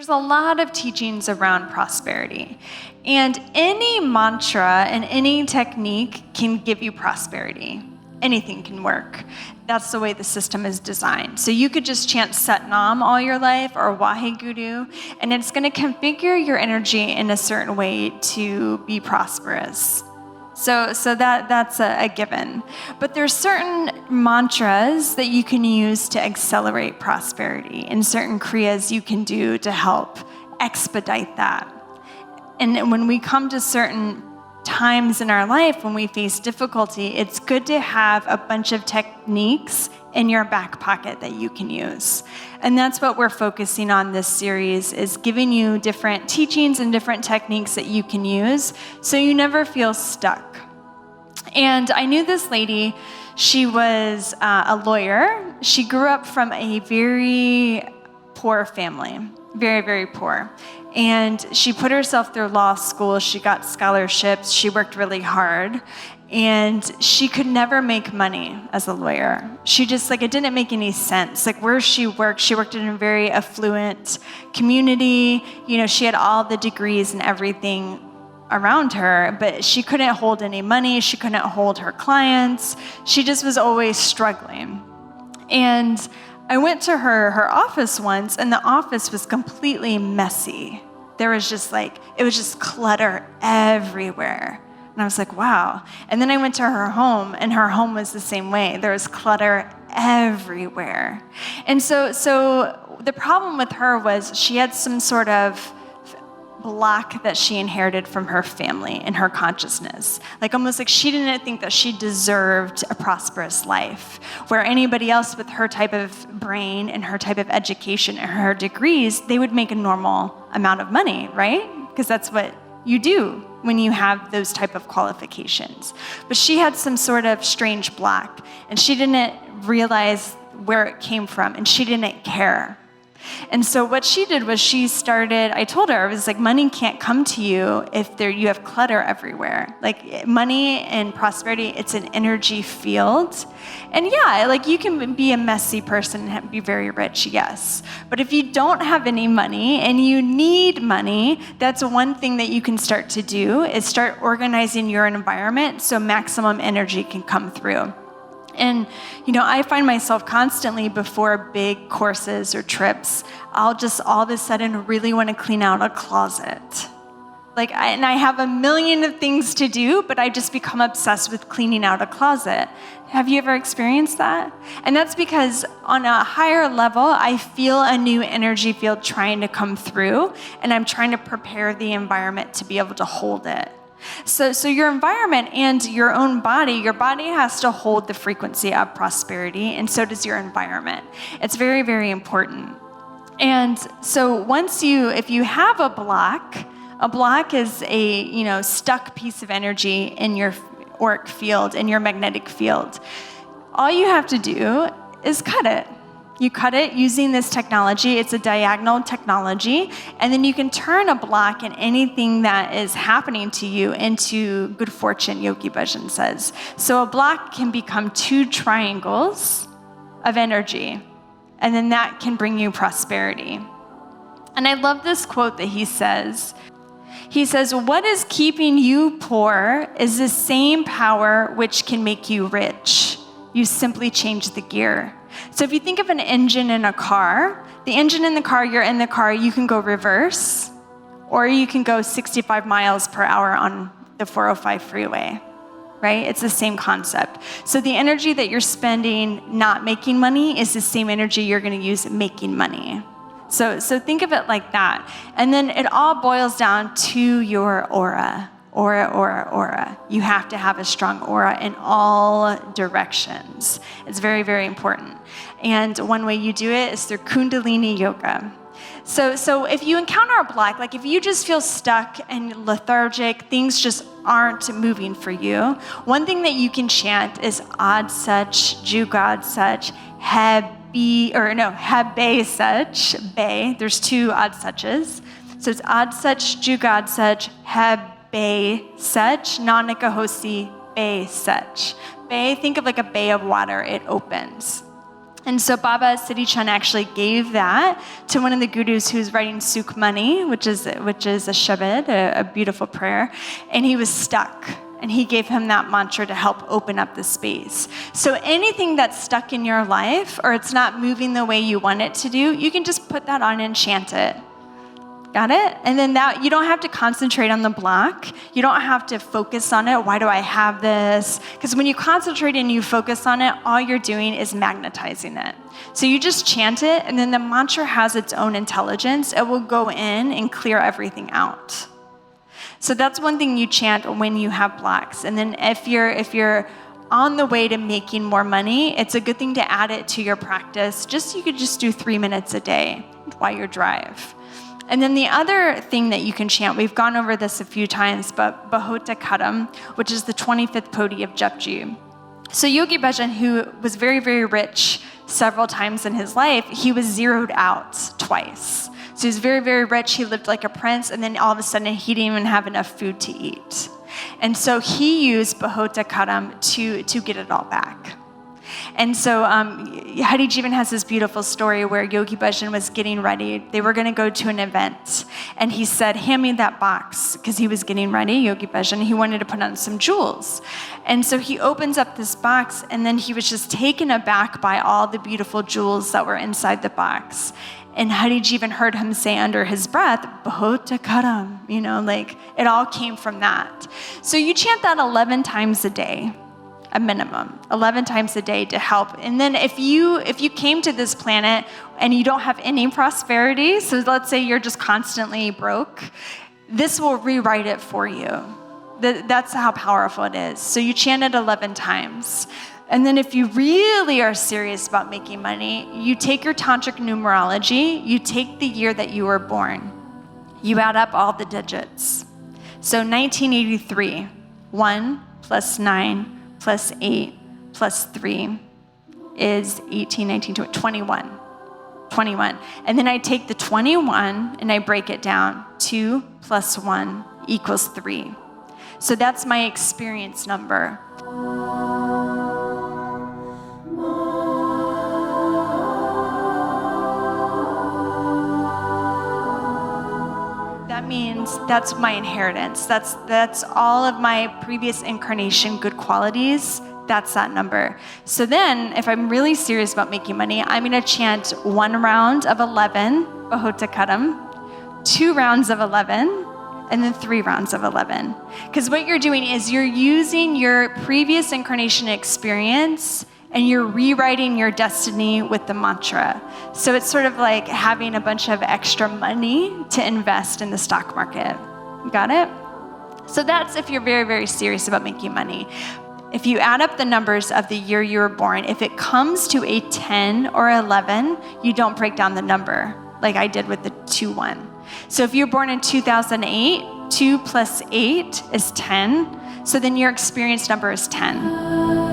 There's a lot of teachings around prosperity. And any mantra and any technique can give you prosperity. Anything can work. That's the way the system is designed. So you could just chant Sat Nam all your life or Waheguru, and it's going to configure your energy in a certain way to be prosperous. So that's a given. But there's certain mantras that you can use to accelerate prosperity, and certain kriyas you can do to help expedite that. And when we come to certain times in our life when we face difficulty, it's good to have a bunch of techniques in your back pocket that you can use. And that's what we're focusing on this series, is giving you different teachings and different techniques that you can use so you never feel stuck. And I knew this lady. She was a lawyer. She grew up from a very poor family, very, very poor. And she put herself through law school. She got scholarships. She worked really hard. And she could never make money as a lawyer. She just, it didn't make any sense. Where she worked in a very affluent community. She had all the degrees and everything around her, but she couldn't hold any money. She couldn't hold her clients. She just was always struggling. And I went to her office once, and the office was completely messy. There was just it was just clutter everywhere. And I was like, wow. And then I went to her home, and her home was the same way. There was clutter everywhere. And so the problem with her was she had some sort of block that she inherited from her family and her consciousness. Almost like she didn't think that she deserved a prosperous life, where anybody else with her type of brain and her type of education and her degrees, they would make a normal amount of money, right? Because that's what you do when you have those type of qualifications. But she had some sort of strange block, and she didn't realize where it came from, and she didn't care. And so what she did was I told her, I was like, money can't come to you if you have clutter everywhere. Money and prosperity, it's an energy field. And yeah, you can be a messy person and be very rich, yes. But if you don't have any money and you need money, that's one thing that you can start to do, is start organizing your environment so maximum energy can come through. And, I find myself constantly before big courses or trips, I'll just all of a sudden really want to clean out a closet. And I have a million of things to do, but I just become obsessed with cleaning out a closet. Have you ever experienced that? And that's because on a higher level, I feel a new energy field trying to come through, and I'm trying to prepare the environment to be able to hold it. So your environment and your own body, your body has to hold the frequency of prosperity, and so does your environment. It's very, very important. And so if you have a block is a, stuck piece of energy in your auric field, in your magnetic field. All you have to do is cut it. You cut it using this technology. It's a diagonal technology. And then you can turn a block and anything that is happening to you into good fortune, Yogi Bhajan says. So a block can become 2 triangles of energy. And then that can bring you prosperity. And I love this quote that he says. He says, "What is keeping you poor is the same power which can make you rich. You simply change the gear." So if you think of an engine in a car, the engine in the car, you're in the car, you can go reverse, or you can go 65 miles per hour on the 405 freeway, right? It's the same concept. So the energy that you're spending not making money is the same energy you're going to use making money. So think of it like that. And then it all boils down to your aura. Aura. You have to have a strong aura in all directions. It's very, very important. And one way you do it is through Kundalini Yoga. So if you encounter a block, if you just feel stuck and lethargic, things just aren't moving for you, one thing that you can chant is Ad Such, Jugad Such, Habe Such, Be. There's 2 Ad Suches. So it's Ad Such, Jugad Such, Habe Such, Nanak Hosi Be Such. Bay, think of a bay of water, it opens. And so Baba Siddhi actually gave that to one of the gurus who was writing Sukhmani, which is a shabad, a beautiful prayer, and he was stuck. And he gave him that mantra to help open up the space. So anything that's stuck in your life or it's not moving the way you want it to do, you can just put that on and chant it. Got it? And then that, you don't have to concentrate on the block. You don't have to focus on it. Why do I have this? Because when you concentrate and you focus on it, all you're doing is magnetizing it. So you just chant it, and then the mantra has its own intelligence. It will go in and clear everything out. So that's one thing you chant when you have blocks. And then if you're on the way to making more money, it's a good thing to add it to your practice. You could just do 3 minutes a day while you drive. And then the other thing that you can chant, we've gone over this a few times, but Bahota Karam, which is the 25th Poti of Japji. So Yogi Bhajan, who was very, very rich several times in his life, he was zeroed out twice. So he was very, very rich. He lived like a prince, and then all of a sudden he didn't even have enough food to eat. And so he used Bahota Karam to get it all back. And so Hari Jivan has this beautiful story where Yogi Bhajan was getting ready. They were going to go to an event. And he said, hand me that box, because he was getting ready, Yogi Bhajan. He wanted to put on some jewels. And so he opens up this box, and then he was just taken aback by all the beautiful jewels that were inside the box. And Hari Jivan heard him say under his breath, Bahota Karam, like it all came from that. So you chant that 11 times a day. A minimum, 11 times a day to help. And then if you came to this planet and you don't have any prosperity, so let's say you're just constantly broke, this will rewrite it for you. That's how powerful it is. So you chant it 11 times. And then if you really are serious about making money, you take your tantric numerology, you take the year that you were born, you add up all the digits. So 1983, 1 plus 9 plus 8 plus 3 is 18, 19, 20, 21. 21. And then I take the 21 and I break it down. 2 plus 1 equals 3. So that's my experience number. That means that's my inheritance. That's all of my previous incarnation good qualities. That's that number. So then, if I'm really serious about making money, I'm going to chant 1 round of 11, Bahota Karam, 2 rounds of 11, and then 3 rounds of 11. Because what you're doing is you're using your previous incarnation experience and you're rewriting your destiny with the mantra. So it's sort of like having a bunch of extra money to invest in the stock market. Got it? So that's if you're very, very serious about making money. If you add up the numbers of the year you were born, if it comes to a 10 or 11, you don't break down the number like I did with the 2-1. So if you're born in 2008, 2 plus 8 is 10. So then your experience number is 10.